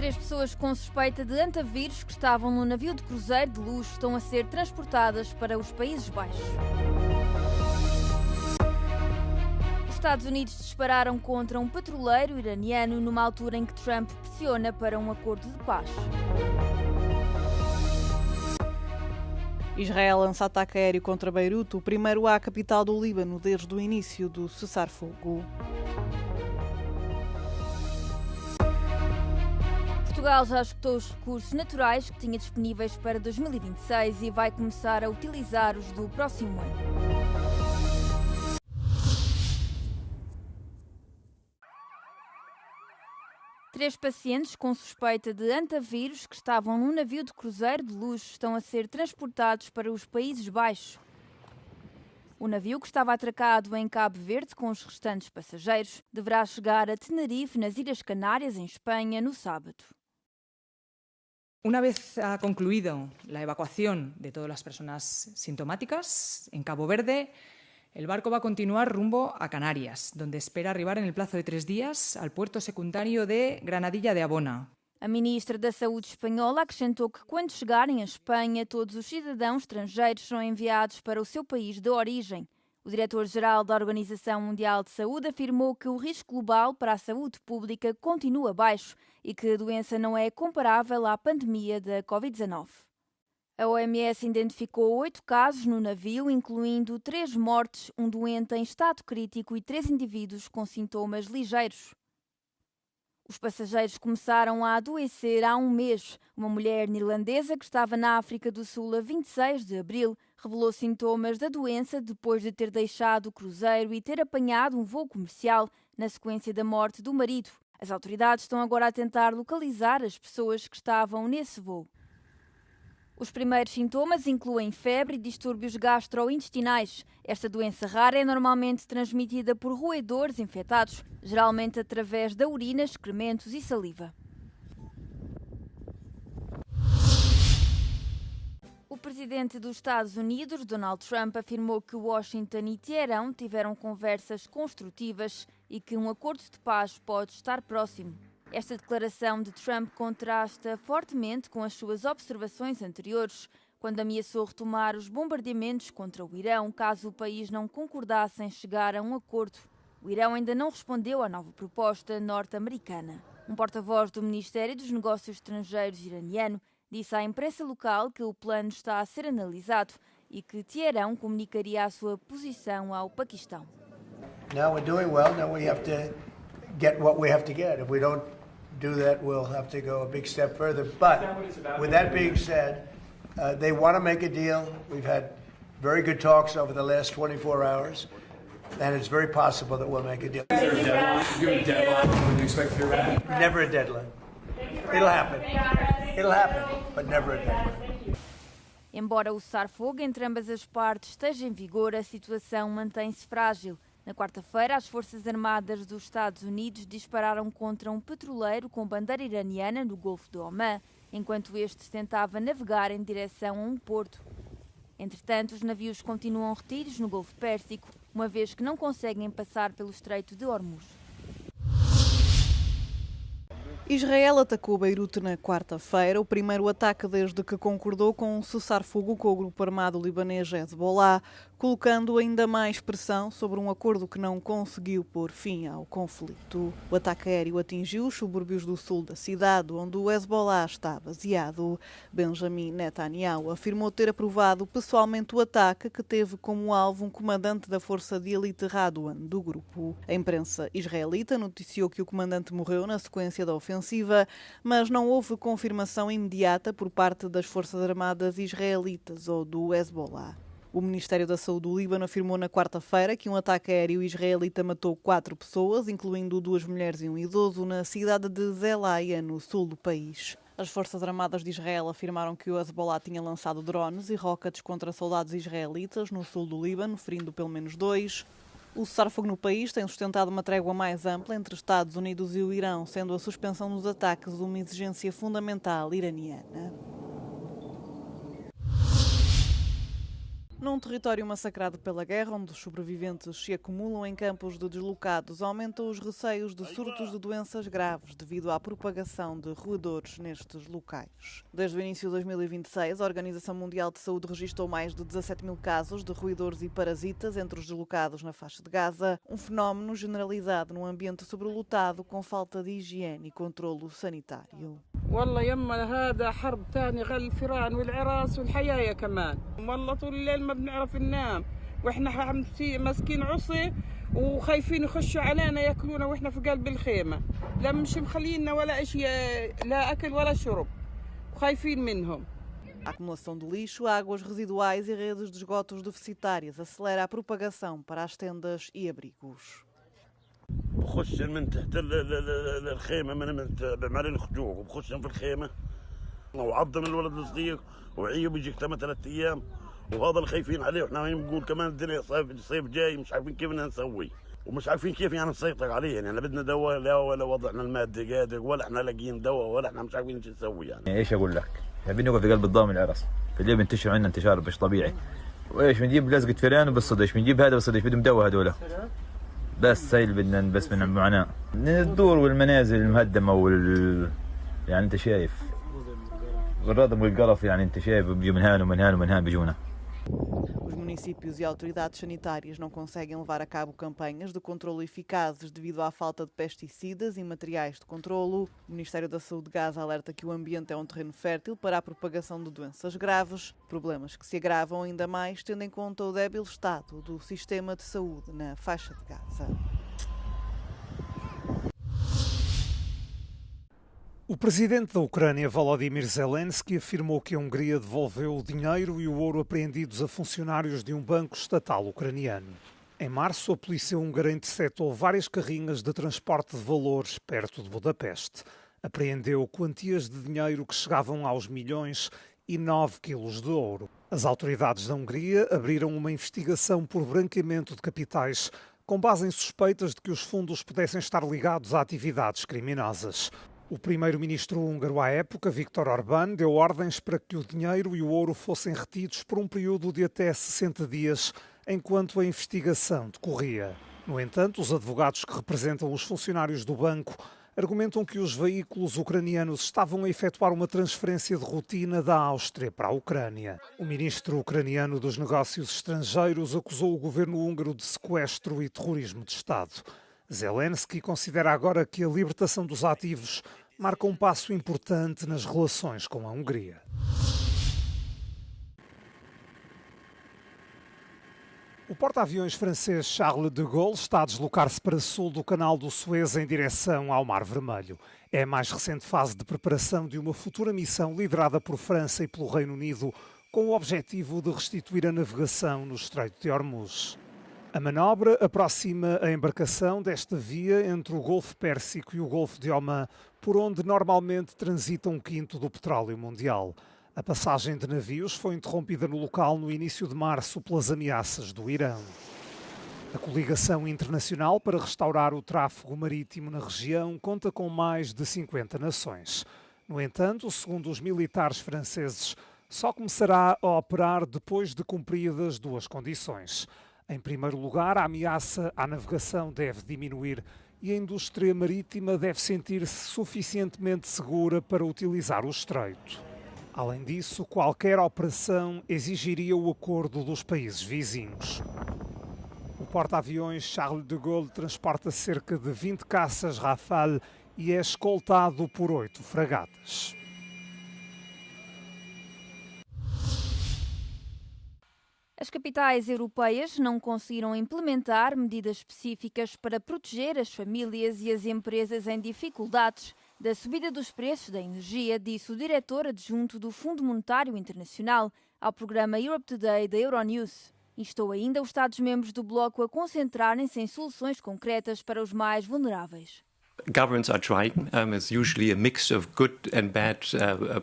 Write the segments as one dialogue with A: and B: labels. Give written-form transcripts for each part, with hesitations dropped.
A: Três pessoas com suspeita de antavírus que estavam no navio de cruzeiro de luxo estão a ser transportadas para os Países Baixos. Os Estados Unidos dispararam contra um petroleiro iraniano numa altura em que Trump pressiona para um acordo de paz.
B: Israel lança ataque aéreo contra Beirute, o primeiro à capital do Líbano desde o início do cessar-fogo.
A: Portugal já esgotou os recursos naturais que tinha disponíveis para 2026 e vai começar a utilizar-os do próximo ano. Três pacientes com suspeita de antavírus que estavam num navio de cruzeiro de luxo estão a ser transportados para os Países Baixos. O navio, que estava atracado em Cabo Verde com os restantes passageiros, deverá chegar a Tenerife, nas Ilhas Canárias, em Espanha, no sábado.
C: Una vez ha concluido la evacuación de todas las personas sintomáticas en Cabo Verde, el barco va a continuar rumbo a Canarias, donde espera arribar en el plazo de 3 días al puerto secundario de Granadilla de Abona.
A: A ministra da Saúde espanhola acrescentou que, quando chegarem a Espanha, todos os cidadãos estrangeiros são enviados para o seu país de origem. O diretor-geral da Organização Mundial de Saúde afirmou que o risco global para a saúde pública continua baixo e que a doença não é comparável à pandemia da Covid-19. A OMS identificou 8 casos no navio, incluindo 3 mortes, um doente em estado crítico e 3 indivíduos com sintomas ligeiros. Os passageiros começaram a adoecer há um mês. Uma mulher neerlandesa que estava na África do Sul a 26 de abril revelou sintomas da doença depois de ter deixado o cruzeiro e ter apanhado um voo comercial na sequência da morte do marido. As autoridades estão agora a tentar localizar as pessoas que estavam nesse voo. Os primeiros sintomas incluem febre e distúrbios gastrointestinais. Esta doença rara é normalmente transmitida por roedores infectados, geralmente através da urina, excrementos e saliva. O presidente dos Estados Unidos, Donald Trump, afirmou que Washington e Teherão tiveram conversas construtivas e que um acordo de paz pode estar próximo. Esta declaração de Trump contrasta fortemente com as suas observações anteriores, quando ameaçou retomar os bombardeamentos contra o Irão caso o país não concordasse em chegar a um acordo. O Irão ainda não respondeu à nova proposta norte-americana. Um porta-voz do Ministério dos Negócios Estrangeiros iraniano disse à imprensa local que o plano está a ser analisado e que Teherão comunicaria a sua posição ao Paquistão.
D: Now we're doing well. Now we have to get what we have to get. If we don't do that, we'll have to go a big step further. But with that being said, they want to make a deal. We've had very good talks over the last 24 hours, and it's very possible that we'll make a deal.
E: Is there a deadline? Do you have a deadline when you expect to hear back?
D: Never a deadline. It'll happen. It'll happen, but never a deadline.
A: Embora o cessar-fogo entre ambas as partes esteja em vigor, a situação mantém-se frágil. Na quarta-feira, as Forças Armadas dos Estados Unidos dispararam contra um petroleiro com bandeira iraniana no Golfo de Omã, enquanto este tentava navegar em direção a um porto. Entretanto, os navios continuam retidos no Golfo Pérsico, uma vez que não conseguem passar pelo Estreito de Hormuz.
B: Israel atacou Beirute na quarta-feira, o primeiro ataque desde que concordou com um cessar-fogo com o grupo armado libanês Hezbollah, colocando ainda mais pressão sobre um acordo que não conseguiu pôr fim ao conflito. O ataque aéreo atingiu os subúrbios do sul da cidade, onde o Hezbollah está baseado. Benjamin Netanyahu afirmou ter aprovado pessoalmente o ataque, que teve como alvo um comandante da força de elite Radwan do grupo. A imprensa israelita noticiou que o comandante morreu na sequência da ofensiva, mas não houve confirmação imediata por parte das Forças Armadas israelitas ou do Hezbollah. O Ministério da Saúde do Líbano afirmou na quarta-feira que um ataque aéreo israelita matou 4 pessoas, incluindo 2 mulheres e um idoso, na cidade de Zelaya, no sul do país. As Forças Armadas de Israel afirmaram que o Hezbollah tinha lançado drones e rockets contra soldados israelitas no sul do Líbano, ferindo pelo menos 2. O cessar-fogo no país tem sustentado uma trégua mais ampla entre Estados Unidos e o Irão, sendo a suspensão dos ataques uma exigência fundamental iraniana. Num território massacrado pela guerra, onde os sobreviventes se acumulam em campos de deslocados, aumentam os receios de surtos de doenças graves devido à propagação de roedores nestes locais. Desde o início de 2026, a Organização Mundial de Saúde registrou mais de 17 mil casos de roedores e parasitas entre os deslocados na faixa de Gaza, um fenómeno generalizado num ambiente sobrelotado com falta de higiene e controlo sanitário.
F: والله يما هذا حرب ثاني غير الفيران والعراس والحياية كمان والله طول الليل ما بنعرف ننام واحنا ماسكين عصي وخايفين يخشوا علينا ياكلونا واحنا في قلب الخيمة لا مش مخلينا ولا اشي لا اكل ولا شرب وخايفين منهم.
B: A acumulação de lixo, águas residuais e redes de esgotos deficitárias acelera a propagação para as tendas e abrigos.
G: بخش من تحت الخيمه من بعمل الخجوق وبخش في الخيمه وعضم الولد الصغير وعيه بيجي 3 ايام وهذا اللي خايفين عليه واحنا بنقول كمان الدنيا صيف جاي مش عارفين كيف بدنا نسوي ومش عارفين كيف يعني نسيطر عليه يعني بدنا دواء لا ولا وضعنا المادي قادر ولا احنا لاقيين دواء ولا احنا مش عارفين شو نسوي يعني
H: ايش اقول لك؟ حابين نقف في قلب الضام العرس في الليل بينتشر عندنا انتشار مش طبيعي وايش بنجيب لزقه فيران وبالصدش بنجيب هذا بالصدش بدهم دواء هذول بس هاي اللي بدنا بس من المعاناة الدور والمنازل المهدمة يعني انت شايف الردم والقرف يعني انت شايف بيجوا من هان ومن هان ومن هان بيجونا.
B: Os municípios e autoridades sanitárias não conseguem levar a cabo campanhas de controlo eficazes devido à falta de pesticidas e materiais de controlo. O Ministério da Saúde de Gaza alerta que o ambiente é um terreno fértil para a propagação de doenças graves, problemas que se agravam ainda mais tendo em conta o débil estado do sistema de saúde na faixa de Gaza.
I: O presidente da Ucrânia, Volodymyr Zelensky, afirmou que a Hungria devolveu o dinheiro e o ouro apreendidos a funcionários de um banco estatal ucraniano. Em março, a polícia húngara interceptou várias carrinhas de transporte de valores perto de Budapeste. Apreendeu quantias de dinheiro que chegavam aos milhões e 9 quilos de ouro. As autoridades da Hungria abriram uma investigação por branqueamento de capitais com base em suspeitas de que os fundos pudessem estar ligados a atividades criminosas. O primeiro-ministro húngaro à época, Viktor Orbán, deu ordens para que o dinheiro e o ouro fossem retidos por um período de até 60 dias, enquanto a investigação decorria. No entanto, os advogados que representam os funcionários do banco argumentam que os veículos ucranianos estavam a efetuar uma transferência de rotina da Áustria para a Ucrânia. O ministro ucraniano dos Negócios Estrangeiros acusou o governo húngaro de sequestro e terrorismo de Estado. Zelensky considera agora que a libertação dos ativos marca um passo importante nas relações com a Hungria. O porta-aviões francês Charles de Gaulle está a deslocar-se para sul do canal do Suez em direção ao Mar Vermelho. É a mais recente fase de preparação de uma futura missão liderada por França e pelo Reino Unido com o objetivo de restituir a navegação no Estreito de Hormuz. A manobra aproxima a embarcação desta via entre o Golfo Pérsico e o Golfo de Omã, por onde normalmente transita 1/5 do petróleo mundial. A passagem de navios foi interrompida no local no início de março pelas ameaças do Irão. A coligação internacional para restaurar o tráfego marítimo na região conta com mais de 50 nações. No entanto, segundo os militares franceses, só começará a operar depois de cumpridas 2 condições. Em primeiro lugar, a ameaça à navegação deve diminuir e a indústria marítima deve sentir-se suficientemente segura para utilizar o estreito. Além disso, qualquer operação exigiria o acordo dos países vizinhos. O porta-aviões Charles de Gaulle transporta cerca de 20 caças Rafale e é escoltado por 8 fragatas.
A: As capitais europeias não conseguiram implementar medidas específicas para proteger as famílias e as empresas em dificuldades da subida dos preços da energia, disse o diretor adjunto do Fundo Monetário Internacional ao programa Europe Today da Euronews. Instou ainda os Estados-membros do bloco a concentrarem-se em soluções concretas para os mais vulneráveis.
J: Governments are trying. It's usually a mix of good and bad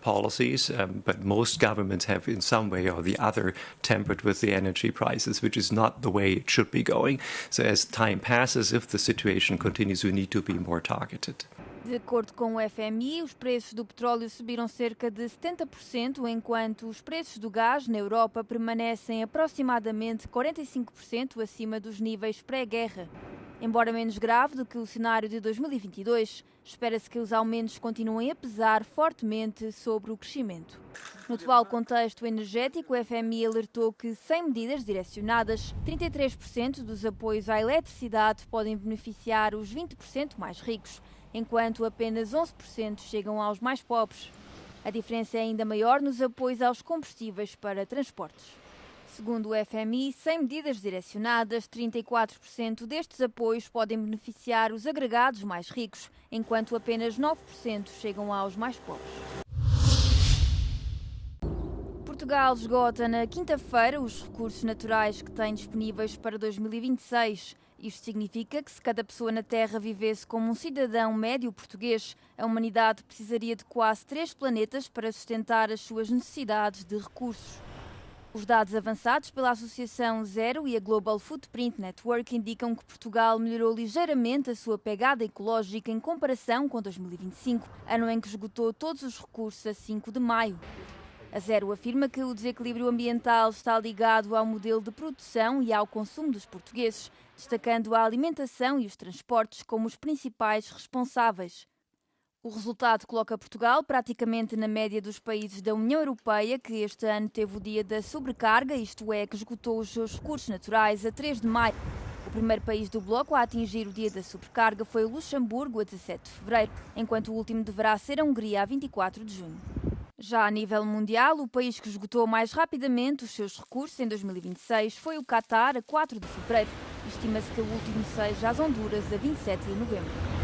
J: policies, but most governments have in some way or the other tampered with the energy prices, which is not the way it should be going. So as time passes, if the situation continues, we need to be more targeted.
A: De acordo com o FMI, os preços do petróleo subiram cerca de 70%, enquanto os preços do gás na Europa permanecem aproximadamente 45% acima dos níveis pré-guerra. Embora menos grave do que o cenário de 2022, espera-se que os aumentos continuem a pesar fortemente sobre o crescimento. No atual contexto energético, o FMI alertou que, sem medidas direcionadas, 33% dos apoios à eletricidade podem beneficiar os 20% mais ricos, enquanto apenas 11% chegam aos mais pobres. A diferença é ainda maior nos apoios aos combustíveis para transportes. Segundo o FMI, sem medidas direcionadas, 34% destes apoios podem beneficiar os agregados mais ricos, enquanto apenas 9% chegam aos mais pobres. Portugal esgota na quinta-feira os recursos naturais que tem disponíveis para 2026. Isto significa que se cada pessoa na Terra vivesse como um cidadão médio português, a humanidade precisaria de quase 3 planetas para sustentar as suas necessidades de recursos. Os dados avançados pela Associação Zero e a Global Footprint Network indicam que Portugal melhorou ligeiramente a sua pegada ecológica em comparação com 2025, ano em que esgotou todos os recursos a 5 de maio. A Zero afirma que o desequilíbrio ambiental está ligado ao modelo de produção e ao consumo dos portugueses, destacando a alimentação e os transportes como os principais responsáveis. O resultado coloca Portugal praticamente na média dos países da União Europeia, que este ano teve o dia da sobrecarga, isto é, que esgotou os seus recursos naturais a 3 de maio. O primeiro país do bloco a atingir o dia da sobrecarga foi o Luxemburgo, a 17 de fevereiro, enquanto o último deverá ser a Hungria, a 24 de junho. Já a nível mundial, o país que esgotou mais rapidamente os seus recursos em 2026 foi o Catar, a 4 de fevereiro. Estima-se que o último seja as Honduras, a 27 de novembro.